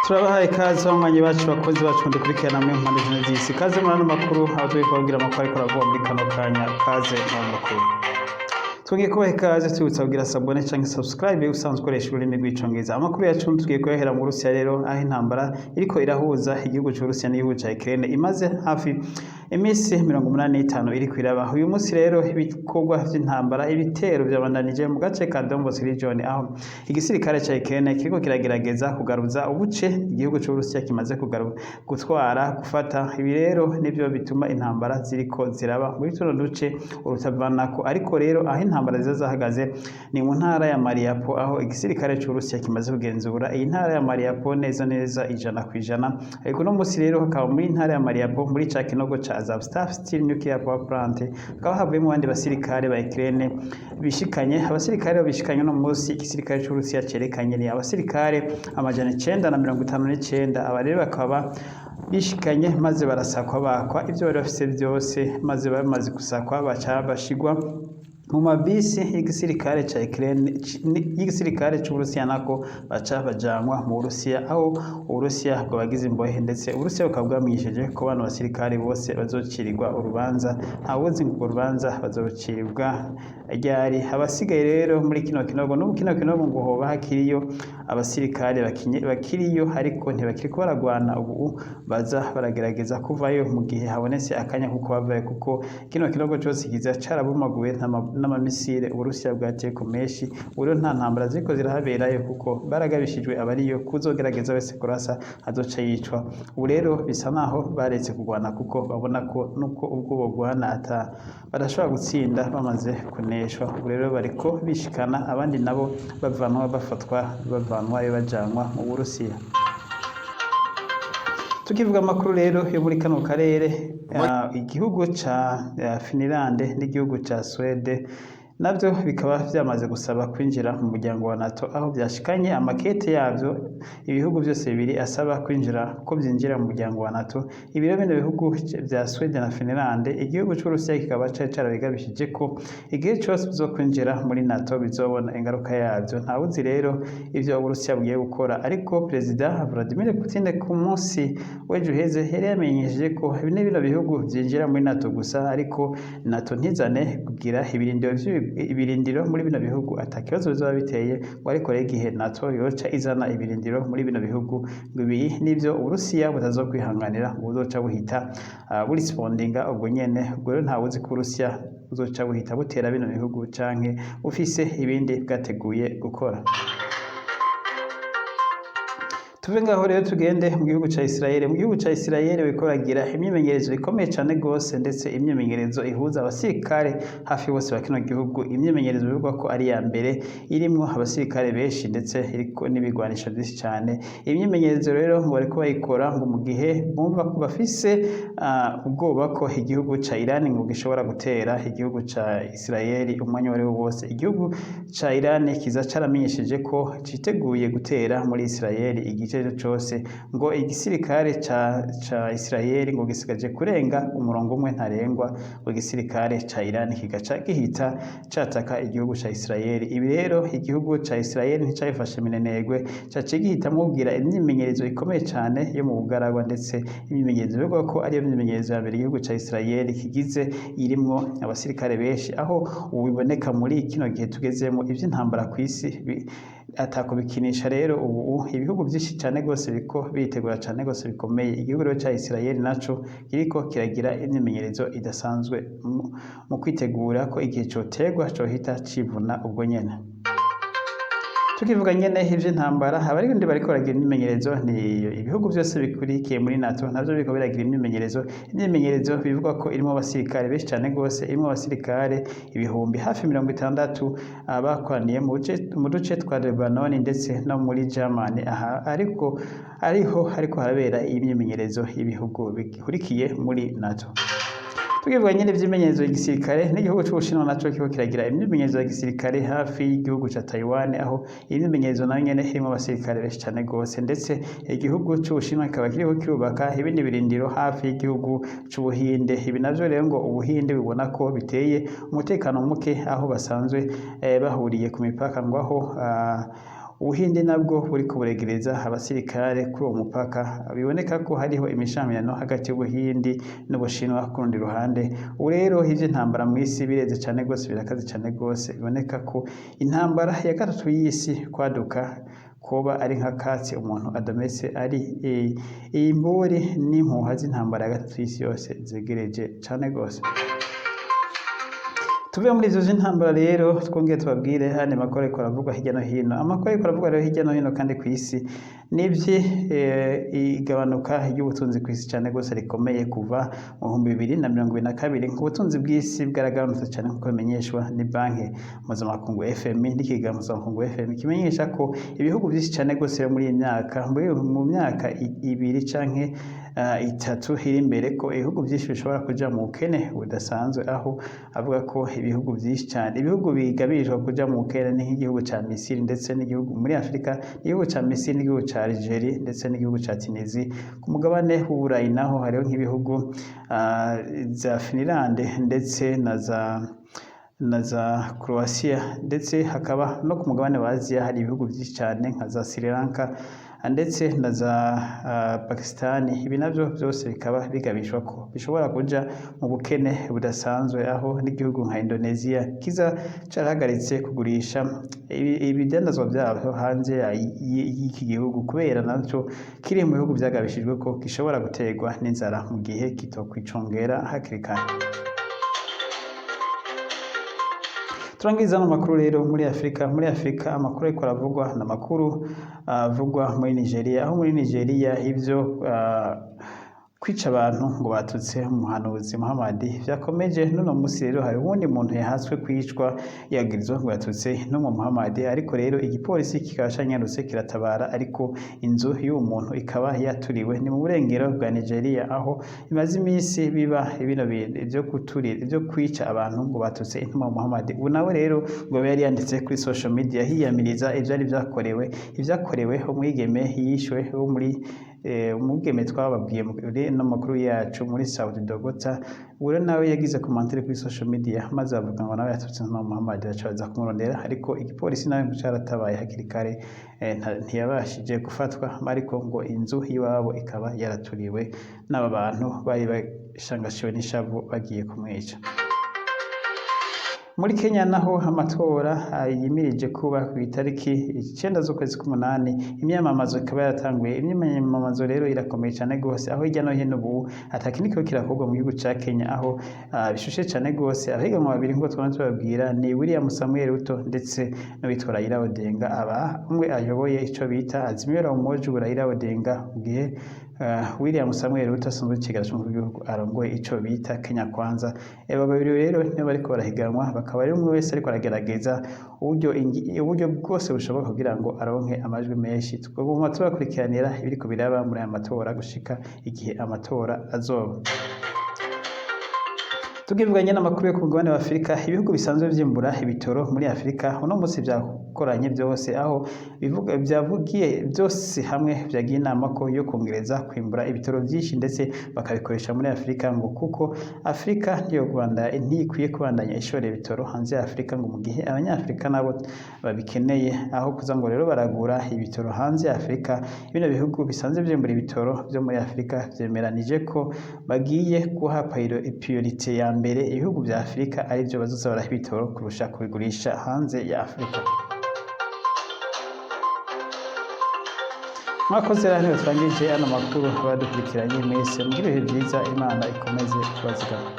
Turabahaye ikaze banywanyi bacu bakozi bacu mudukurikirana mu mpande zine z'isi. Ikaze muri ano makuru aho tugiye kubabwira amakuru ariko aravuga muri kano kanya. Ikaze mu makuru. Tugiye kubaha ikaze tubibutsa kugira sabone canke subscribe usanzwe ukoresha ururimi rw'icongereza. Amakuru yacu tugiye kuyahera mu Burusiya rero aho intambara iriko irahuza igihugu c'Uburusiya n'igihugu ca Ukraine imaze hafi imisi 85 iriko iraba. Uyu munsi rero ibikorwa vy'intambara ibitero vyabandanije mu gace ka Donbas region aho igisirikare ca Ukraine kiriko kiragerageza kugaruza ubuce igihugu c'Uburusiya kimaze gutwara ibi rero nivyo bituma intambara ziriko ziraba muri tuno duce urutavanako. Ariko rero aho intambara zahagaze ni mu ntara ya Mariupol aho igisirikare c'Uburusiya kimaze kugenzura iyi ntara ya Mariupol neza 100%. Ariko no munsi rero hakaba muri ntara ya Mariupol muri ca kinogo ca Azovstal Steel Nuclear Power Plant hakaba havuyemo abandi basirikare ba Ukraine abasirikare bishikanye no munsi igisirikare c'Uburusiya cerekanye ni abasirikare 959. Aba rero bakaba bishikanye maze barasakwa bakwa ivyo bari bafise byose maze bamaze gusakwa baca bashigwa mu mabisi y'igisirikare ca Ukraine y'igisirikare c'Uburusiya nako baca bajanwa mu Burusiya aho Uburusiya bwagize imbohe ndetse Uburusiya bukaba bwamwishije ko bano basirikare bose bazocirirwa urubanza ntawuzi ngo urubanza bazociribwa ryari. Abasigaye rero muri kino kinogo ngo hoba hakiriyo abasirikare bakiriyo ariko ntibakiriko baragwana ubu baza baragerageza kuvayo mu gihe habonetse akanya kuko bavaye kuko kino kinogo cyose kiza carabumaguwe n'amamisire Uburusiya bwateye ku meshi. Uro nta ntambara ziko zirahaberayo kuko baragabishijwe abariyo kuzogerageza wese kurasa azoca yicwa. Ubu rero bisa naho baretse kugwana kuko babona ko nuko ubwo bogwana barashobora gutsinda bamaze kuneshwa. Ubu rero bariko bishikana abandi nabo bavanwa bavanwayo bajanwa mu Burusiya. Tukivuga amakuru rero yo muri kano karere igihugu ca Finland n'igihugu ca Sweden navyo bikaba vyamaze gusaba kwinjira mu muryango wa NATO aho byashikanye amakete yavyo ibihugu byose bibiri asaba kwinjira ko byinjira mu muryango wa NATO. Ibiro bino bihugu vya Sweden na Finland igihugu c'Uburusiya kikaba carabigabishije ko igihe cyose bizo kwinjira muri NATO bizobona ingaruka yavyo. Ntawuzi rero ivyo Uburusiya bugiye gukora, ariko Perezida Vladimir Putin ku munsi w'ejo heze yari yamenyesheje ko bino bihugu vyinjira muri NATO gusa ariko NATO ntizane kugira ibirindiro muri bino bihugu atakibazo bizoba biteye ngo ariko rero igihe NATO yoca izana ibirindiro muri bino bihugu ngo ibi nivyo Uburusiya butazokwihanganira ngo buzoca buhita burespondinga ubwo nyene. Ubwo rero ntawuzi ko Uburusiya buzoca buhita butera bino bihugu canke ufise ibindi bwateguye gukora. Tuve ngaho rero tugende mu gihugu ca Israel. Mu gihugu ca Israel bikoragira imyimenyerezo ikomeye cane gose ndetse imyimenyerezo ihuza abasirikare hafi bose ba kino gihugu. Imyimenyerezo bivugwa ko ari ya mbere irimwo abasirikare benshi ndetse iriko n'ibigwanisho byinshi cane. Imyimenyerezo rero ngo bariko bayikora ngo mu gihe bumva ko bafise ubwoba ko igihugu ca Iran ngo gishobora gutera igihugu ca Israel umwanya wari wose. Igihugu ca Iran kiza caramenyesheje ko citeguye gutera muri Israel igice cyose ngo igisirikare ca Israel ngo gisigaje kurenga umurongo umwe ntarengwa ngo igisirikare ca Iran kigaca gihita cataka igihugu ca Israel. Ibi rero igihugu ca Israel nticayifashe minenegwe cace gihitamo kugira imyimenyerezo ikomeye cane yo mu bugaragwa ndetse imyimenyerezo bivuga ko ari imyimenyerezo ya mbere igihugu ca Israel kigize irimwo abasirikare benshi aho ubiboneka muri kino gihe tugezemo ivy'intambara kw'isi atakubikinisha. Rero ubu ibihugu byinshi cyane gose biko bitegura cyane gose bikomeye. Igihugu rero ca Israel naco kiriko kiragira imyimenyerezo idasanzwe mu kwitegura ko igihe cotegwa cohita civuna ubwo nyene. Tukivuga nyene ivy'intambara abarindi bariko baragira imyimenyerezo ni ibihugu byose bikurikiye muri NATO navyo biriko biragira imyimenyerezo bivugwa ko irimo abasirikare benshi cyane gose irimo abasirikare ibihumbi hafi 60 abakwaniye mu duce twa Lebanon ndetse no muri Germany. Ariko harabera imyimenyerezo y'ibihugu bikurikiye muri NATO. Tukivuga nyene ivy'imenyerezo y'igisirikare n'igihugu c'Ubushinwa naco kiko kiragira imyimenyerezo ya gisirikare hafi y'igihugu ca Taiwan aho imyimenyerezo nayo nyene irimo abasirikare benshi cane gose ndetse igihugu c'Ubushinwa kikaba kiriko kirubaka ibindi birindiro hafi y'igihugu c'Ubuhinde. Ibi navyo rero ngo Ubuhinde bibona ko biteye umutekano muke aho basanzwe bahuriye ku mipaka ngo aho Ubuhindi nabwo buriko buregereza abasirikare kuri uwo mupaka biboneka ko hariho imishamirano hagati y'Ubuhindi n'Ubushinwa ku rundi ruhande ubu rero ivy'intambara mw'isi bireze cane gose birakaze cane gose biboneka ko intambara ya gatatu y'isi kwaduka koba ari nka katsi umuntu adometse ari imburi n'impuha z'intambara ya gatatu y'isi yose zegereje cane gose. Tuve muri ivyo vy'intambara rero twongeye tubabwire hane makuru ariko aravugwa hirya no hino. Amakuru ariko aravugwa rero hirya no hino kandi kw'isi nivyi igabanuka ry'ubutunzi kw'isi cane gose rikomeye kuva mu 2022 nk'ubutunzi bw'isi bwaragabanutse cane nkuko bimenyeshwa ni banki mpuzamakungu FMI n'ikiga mpuzamakungu FMI kimenyesha ko ibihugu vyinshi cane gose muri iyi myaka mu myaka ibiri canke itatu iri imbere ko ibihugu vyinshi bishobora kuja mu bukene budasanzwe aho avuga ko ibihugu vyinshi cyane ibihugu bigabirijwe kuja mu bukene ni nk'igihugu ca Misiri ndetse n'igihugu muri Afrika igihugu ca Misiri n'igihugu ca Algeria ndetse n'igihugu ca Tunisie ku mugabane w'Uburayi naho hariho nk'ibihugu za Finland ndetse na za Croatia ndetse hakaba no ku mugabane wa Aziya hari ibihugu vyinshi cyane nka za Sri Lanka ndetse na za Pakistan ibi navyo byose bikaba bigabishwa ko bishobora kuja mu bukene budasanzwe aho n'igihugu nka Indonesia kiza carahagaritse kugurisha ibidandazwa vyabo hanze y'iki gihugu kubera naco kiri mu bihugu vyagabishijwe ko gishobora guterwa n'inzara mu gihe kitokwicongera hakiri kare. Turangiza no makuru rero muri Afrika amakuru ariko aravugwa na makuru avugwa muri Nigeria aho muri Nigeria ivyo kwica abantu ngo batutse umuhanuzi Muhammad vyakomeje none musi rero hari uwundi muntu yahatswe kwicwa yagirizwa ngo yatutse n'umu Muhammad ariko rero igipolisi kikabashanyarutse kiratabara ariko inzu y'uwo muntu ikaba yaturiwe ni mu burengero bwa Nigeria aho imaze imisi biba bino bintu ivyo kwica abantu ngo batutse intuma Muhammad ubu nawe rero ngo yari yanditse kuri social media hiyamiriza ivyari ivyakorewe umwigeme yishwe wo muri umugeme twababwiye no makuru yacu muri Saudi Dogota ure nawe yagize commentaire kuri social media maze avuga ngo nawe yatutse no Muhammad yacaza kumurondera ariko igipolisi nawe cyaratabaye hakiri kare ntiyabashije gufatwa ariko ngo inzu yiwabo ikaba yaraturiwe n'aba bantu bari bashangashiwe n'ishavu bagiye kumwica. Muri Kenya naho amatora yimirije kuba ku itariki 9 z'ukwezi k'umunani imyamamazo ikaba yaratanguye imyamamazo rero irakomeye cyane gose aho hirya no hino ubu atakiniko kirakorwa mu gihugu ca Kenya aho bishushe cyane gose abiganwa babiri ngo tubabwira ni William Samuel Ruto ndetse no bitwa Raila Odinga aba umwe ayoboye ico bita Azimio la Umoja Raila Odinga ugiye William Samuel Ruto asanzwe kigasho mu gihugu arongoye ico bita Kenya Kwanza aba babiri rero nibo bariko barahiganwa bakaba ari umwe wese ariko aragerageza uburyo bwose bushoboka kugira ngo aronke amajwi menshi twagomba tubakurikiranira ibiriko biraba muri aya matora gushika igihe amatora azoba. Tugivuganye n'amakuru yo ku mugabane wa Afrika ibihugu bisanzwe vyimbura ibitoro muri Afrika uno munsi vyakoranye byose aho byavugiye byose hamwe vyagiye inama ko yo kongereza kwimbura ibitoro byinshi ndetse bakabikoresha muri Afrika ngo kuko Afrika niyo Rwanda ntikwiye kubandanya ishore ibitoro hanze ya Afrika ngo mu gihe abanyafrika nabo babikeneye aho kuza ngo rero baragura ibitoro hanze ya Afrika bino bihugu bisanzwe vyimbura ibitoro byo muri Afrika vyemeranije ko bagiye guha priorite ya mbere ibihugu vya Afrika ari byo bazoza barahibitoro kurusha kubigurisha hanze ya Afrika. Mwakoze rero twangije ano makuru abadukurikiranye mwese mugire ibihe byiza Imana ikomeze kubazigama.